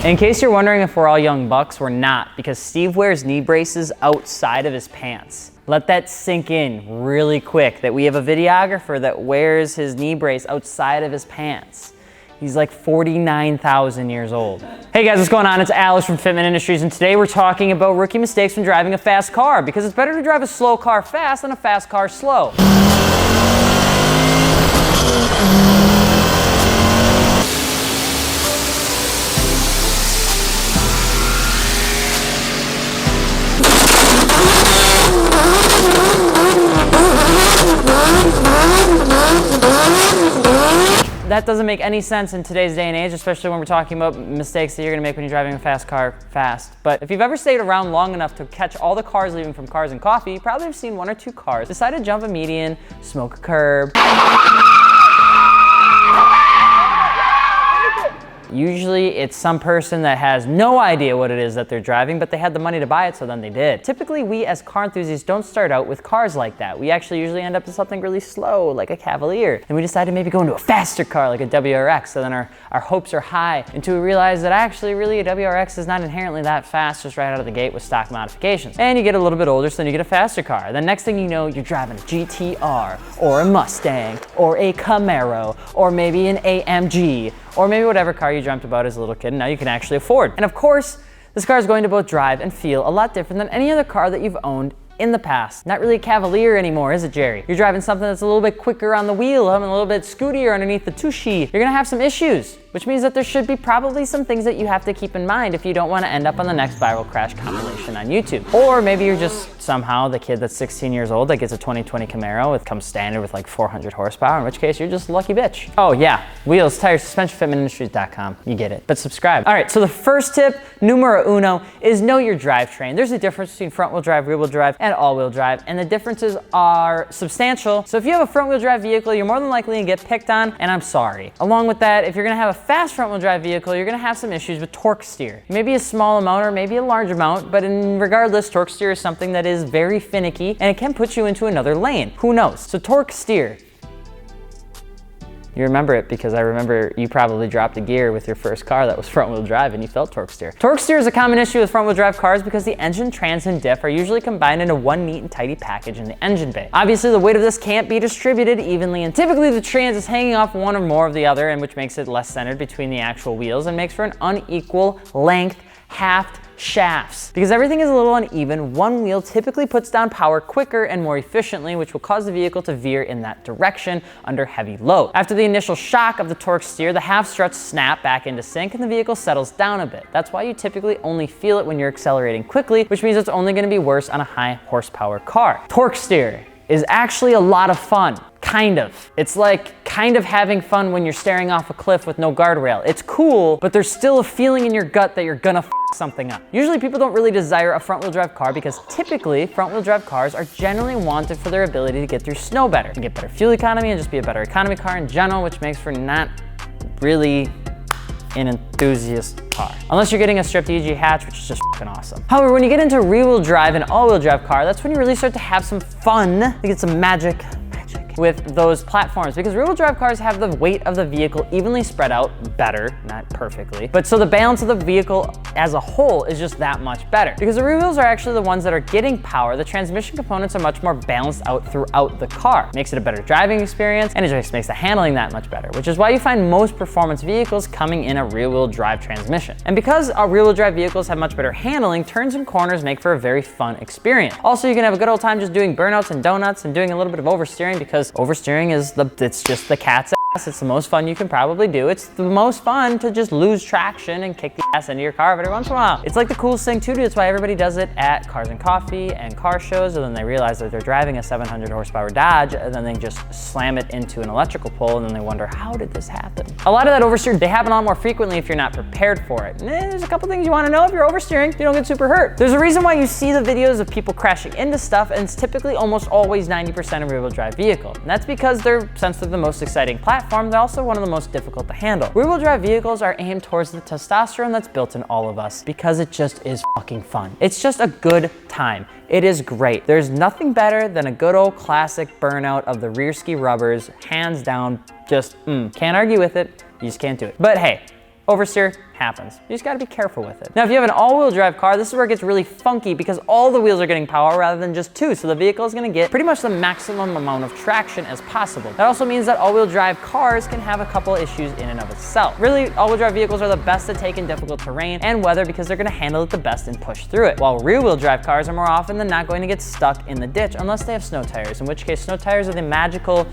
In case you're wondering if we're all young bucks, we're not, because Steve wears knee braces outside of his pants. Let that sink in really quick, that we have a videographer that wears his knee brace outside of his pants. He's like 49,000 years old. Hey guys, what's going on? It's Alex from Fitment Industries, and today we're talking about rookie mistakes when driving a fast car, because it's better to drive a slow car fast than a fast car slow. That doesn't make any sense in today's day and age, especially when we're talking about mistakes that you're gonna make when you're driving a fast car fast. But if you've ever stayed around long enough to catch all the cars leaving from Cars and Coffee, you probably have seen one or two cars decide to jump a median, smoke a curb. Usually it's some person that has no idea what it is that they're driving, but they had the money to buy it, so then they did. Typically, we as car enthusiasts don't start out with cars like that. We actually usually end up with something really slow, like a Cavalier. And we decide to maybe go into a faster car, like a WRX, so then our hopes are high, until we realize that actually really a WRX is not inherently that fast just right out of the gate with stock modifications. And you get a little bit older, so then you get a faster car. Then next thing you know, you're driving a GTR, or a Mustang, or a Camaro, or maybe an AMG, or maybe whatever car you dreamt about as a little kid and now you can actually afford. And of course, this car is going to both drive and feel a lot different than any other car that you've owned in the past. Not really a Cavalier anymore, is it, Jerry? You're driving something that's a little bit quicker on the wheel, having a little bit scootier underneath the tushy. You're gonna have some issues, which means that there should be probably some things that you have to keep in mind if you don't wanna end up on the next viral crash compilation on YouTube. Or maybe you're just somehow the kid that's 16 years old that gets a 2020 Camaro. It comes standard with like 400 horsepower, in which case you're just a lucky bitch. Oh yeah, wheels, tires, suspension, fitmentindustries.com, you get it. But subscribe. All right, so the first tip, numero uno, is know your drivetrain. There's a difference between front wheel drive, rear wheel drive, and all wheel drive, and the differences are substantial. So if you have a front wheel drive vehicle, you're more than likely to get picked on, and I'm sorry. Along with that, if you're gonna have a fast front wheel drive vehicle, you're gonna have some issues with torque steer. Maybe a small amount or maybe a large amount, but regardless, torque steer is something that is very finicky and it can put you into another lane. Who knows? So torque steer. You remember it because I remember you probably dropped a gear with your first car that was front wheel drive and you felt torque steer. Torque steer is a common issue with front wheel drive cars because the engine, trans, and diff are usually combined into one neat and tidy package in the engine bay. Obviously, the weight of this can't be distributed evenly, and typically the trans is hanging off one or more of the other, and which makes it less centered between the actual wheels and makes for an unequal length haft shafts. Because everything is a little uneven, one wheel typically puts down power quicker and more efficiently, which will cause the vehicle to veer in that direction under heavy load. After the initial shock of the torque steer, the half struts snap back into sync and the vehicle settles down a bit. That's why you typically only feel it when you're accelerating quickly, which means it's only going to be worse on a high horsepower car. Torque steer is actually a lot of fun. Kind of. It's like kind of having fun when you're staring off a cliff with no guardrail. It's cool, but there's still a feeling in your gut that you're gonna f something up. Usually people don't really desire a front wheel drive car because typically front wheel drive cars are generally wanted for their ability to get through snow better, and get better fuel economy and just be a better economy car in general, which makes for not really an enthusiast car. Unless you're getting a stripped EG hatch, which is just f***ing awesome. However, when you get into rear wheel drive and all wheel drive car, that's when you really start to have some fun, to get some magic with those platforms, because rear wheel drive cars have the weight of the vehicle evenly spread out better, not perfectly, but so the balance of the vehicle as a whole is just that much better. Because the rear wheels are actually the ones that are getting power, the transmission components are much more balanced out throughout the car. Makes it a better driving experience, and it just makes the handling that much better, which is why you find most performance vehicles coming in a rear wheel drive transmission. And because our rear wheel drive vehicles have much better handling, turns and corners make for a very fun experience. Also, you can have a good old time just doing burnouts and donuts and doing a little bit of oversteering, because oversteering is it's just the cat's ass. It's the most fun you can probably do. It's the most fun to just lose traction and kick the ass into your car every once in a while. It's like the coolest thing to do. That's why everybody does it at Cars and Coffee and car shows, and then they realize that they're driving a 700 horsepower Dodge, and then they just slam it into an electrical pole, and then they wonder, how did this happen? A lot of that oversteer, they happen a lot more frequently if you're not prepared for it. And there's a couple things you want to know if you're oversteering, you don't get super hurt. There's a reason why you see the videos of people crashing into stuff, and it's typically almost always 90% of rear wheel drive vehicle. And that's because they're, since they're the most exciting platform, they're also one of the most difficult to handle. Rear wheel drive vehicles are aimed towards the testosterone that's built in all of us, because it just is fucking fun. It's just a good time. It is great. There's nothing better than a good old classic burnout of the rear ski rubbers, hands down, just can't argue with it, you just can't do it. But hey, Oversteer happens. You just gotta be careful with it. Now, if you have an all-wheel drive car, this is where it gets really funky because all the wheels are getting power rather than just two. So the vehicle is gonna get pretty much the maximum amount of traction as possible. That also means that all-wheel drive cars can have a couple issues in and of itself. Really, all-wheel drive vehicles are the best to take in difficult terrain and weather because they're gonna handle it the best and push through it. While rear-wheel drive cars are more often than not going to get stuck in the ditch unless they have snow tires, in which case snow tires are the magical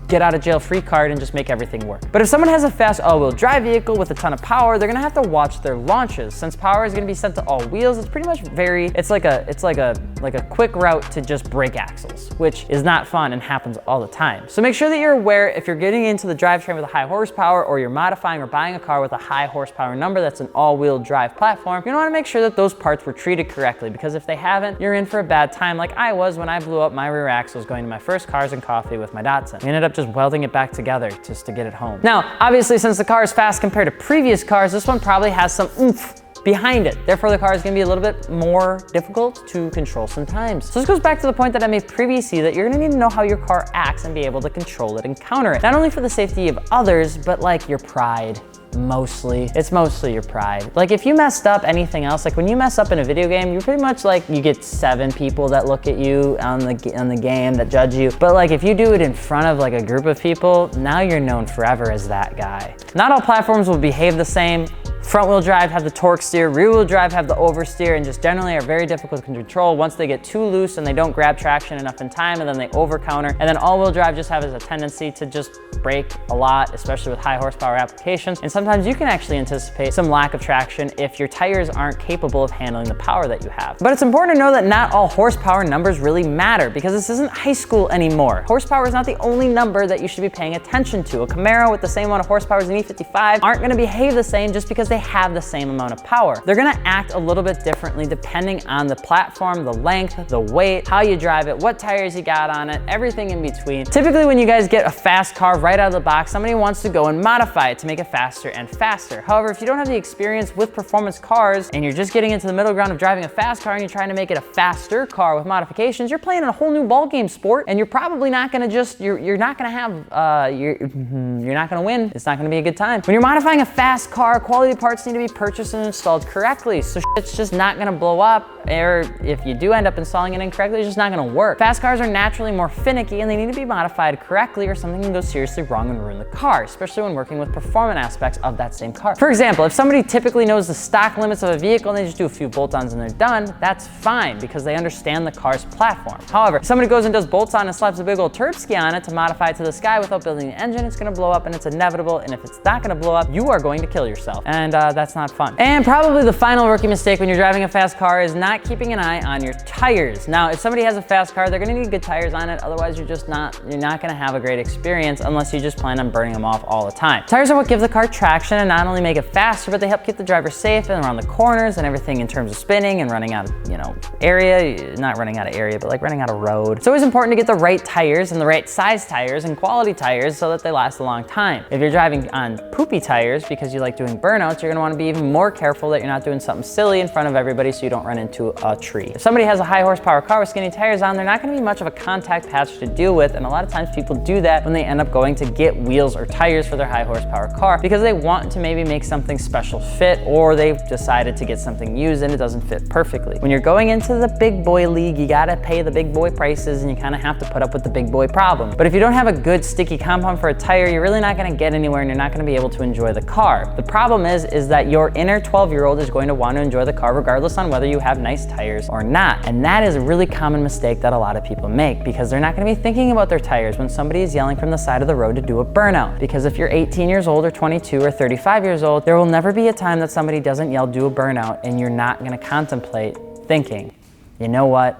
get out of jail free card and just make everything work. But if someone has a fast all-wheel drive vehicle with a ton of power, they're gonna have to watch their launches. Since power is gonna be sent to all wheels, it's pretty much it's like a quick route to just brake axles, which is not fun and happens all the time. So make sure that you're aware if you're getting into the drivetrain with a high horsepower or you're modifying or buying a car with a high horsepower number that's an all-wheel drive platform, you're gonna wanna make sure that those parts were treated correctly, because if they haven't, you're in for a bad time like I was when I blew up my rear axles going to my first Cars and Coffee with my Datsun. We ended up just welding it back together just to get it home. Now, obviously, since the car is fast compared to previous cars, this one probably has some oomph behind it. Therefore, the car is gonna be a little bit more difficult to control sometimes. So this goes back to the point that I made previously, that you're gonna need to know how your car acts and be able to control it and counter it. Not only for the safety of others, but like your pride. It's mostly your pride. Like if you messed up anything else, like when you mess up in a video game, you're pretty much like, you get 7 people that look at you on the game that judge you. But like if you do it in front of like a group of people, now you're known forever as that guy. Not all platforms will behave the same. Front wheel drive have the torque steer, rear wheel drive have the oversteer, and just generally are very difficult to control once they get too loose and they don't grab traction enough in time, and then they over counter. And then all wheel drive just has a tendency to just brake a lot, especially with high horsepower applications. And sometimes you can actually anticipate some lack of traction if your tires aren't capable of handling the power that you have. But it's important to know that not all horsepower numbers really matter, because this isn't high school anymore. Horsepower is not the only number that you should be paying attention to. A Camaro with the same amount of horsepower as an E55 aren't gonna behave the same just because they have the same amount of power. They're gonna act a little bit differently depending on the platform, the length, the weight, how you drive it, what tires you got on it, everything in between. Typically when you guys get a fast car right out of the box, somebody wants to go and modify it to make it faster and faster. However, if you don't have the experience with performance cars and you're just getting into the middle ground of driving a fast car and you're trying to make it a faster car with modifications, you're playing in a whole new ballgame sport, and you're probably not gonna you're not gonna have, you're not gonna win. It's not gonna be a good time. When you're modifying a fast car, quality parts need to be purchased and installed correctly, so it's just not gonna blow up, or if you do end up installing it incorrectly, it's just not gonna work. Fast cars are naturally more finicky and they need to be modified correctly, or something can go seriously wrong and ruin the car, especially when working with performance aspects of that same car. For example, if somebody typically knows the stock limits of a vehicle and they just do a few bolt-ons and they're done, that's fine because they understand the car's platform. However, if somebody goes and does bolts-on and slaps a big old turb ski on it to modify it to the sky without building the engine, it's gonna blow up, and it's inevitable, and if it's not gonna blow up, you are going to kill yourself, and that's not fun. And probably the final rookie mistake when you're driving a fast car is not keeping an eye on your tires. Now, if somebody has a fast car, they're gonna need good tires on it, otherwise you're not gonna have a great experience unless you just plan on burning them off all the time. Tires are what give the car traction and not only make it faster, but they help keep the driver safe and around the corners and everything in terms of spinning and running out of, area, not running out of area, but like running out of road. It's always important to get the right tires and the right size tires and quality tires so that they last a long time. If you're driving on poopy tires because you like doing burnouts, you're gonna wanna be even more careful that you're not doing something silly in front of everybody so you don't run into a tree. If somebody has a high horsepower car with skinny tires on, they're not gonna be much of a contact patch to deal with, and a lot of times people do that when they end up going to get wheels or tires for their high horsepower car because they want to maybe make something special fit, or they've decided to get something used and it doesn't fit perfectly. When you're going into the big boy league, you gotta pay the big boy prices and you kinda have to put up with the big boy problem. But if you don't have a good sticky compound for a tire, you're really not gonna get anywhere and you're not gonna be able to enjoy the car. The problem is that your inner 12-year-old is going to want to enjoy the car regardless on whether you have nice tires or not. And that is a really common mistake that a lot of people make because they're not gonna be thinking about their tires when somebody is yelling from the side of the road to do a burnout. Because if you're 18 years old or 22 or 35 years old, there will never be a time that somebody doesn't yell do a burnout and you're not gonna contemplate thinking, you know what?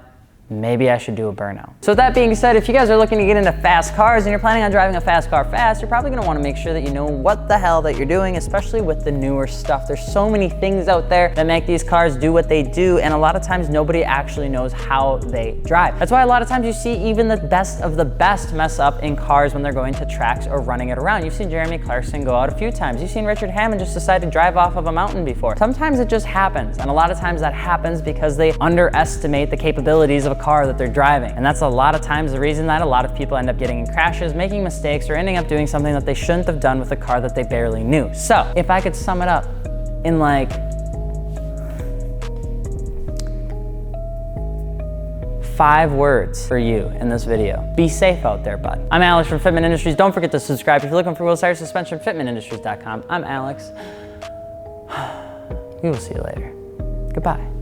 Maybe I should do a burnout. So with that being said, if you guys are looking to get into fast cars and you're planning on driving a fast car fast, you're probably gonna wanna make sure that you know what the hell that you're doing, especially with the newer stuff. There's so many things out there that make these cars do what they do, and a lot of times nobody actually knows how they drive. That's why a lot of times you see even the best of the best mess up in cars when they're going to tracks or running it around. You've seen Jeremy Clarkson go out a few times. You've seen Richard Hammond just decide to drive off of a mountain before. Sometimes it just happens, and a lot of times that happens because they underestimate the capabilities of a car that they're driving. And that's a lot of times the reason that a lot of people end up getting in crashes, making mistakes, or ending up doing something that they shouldn't have done with a car that they barely knew. So if I could sum it up in like 5 words for you in this video. Be safe out there, bud. I'm Alex from Fitment Industries. Don't forget to subscribe if you're looking for wheel tire suspension. FitmentIndustries.com. I'm Alex. We will see you later. Goodbye.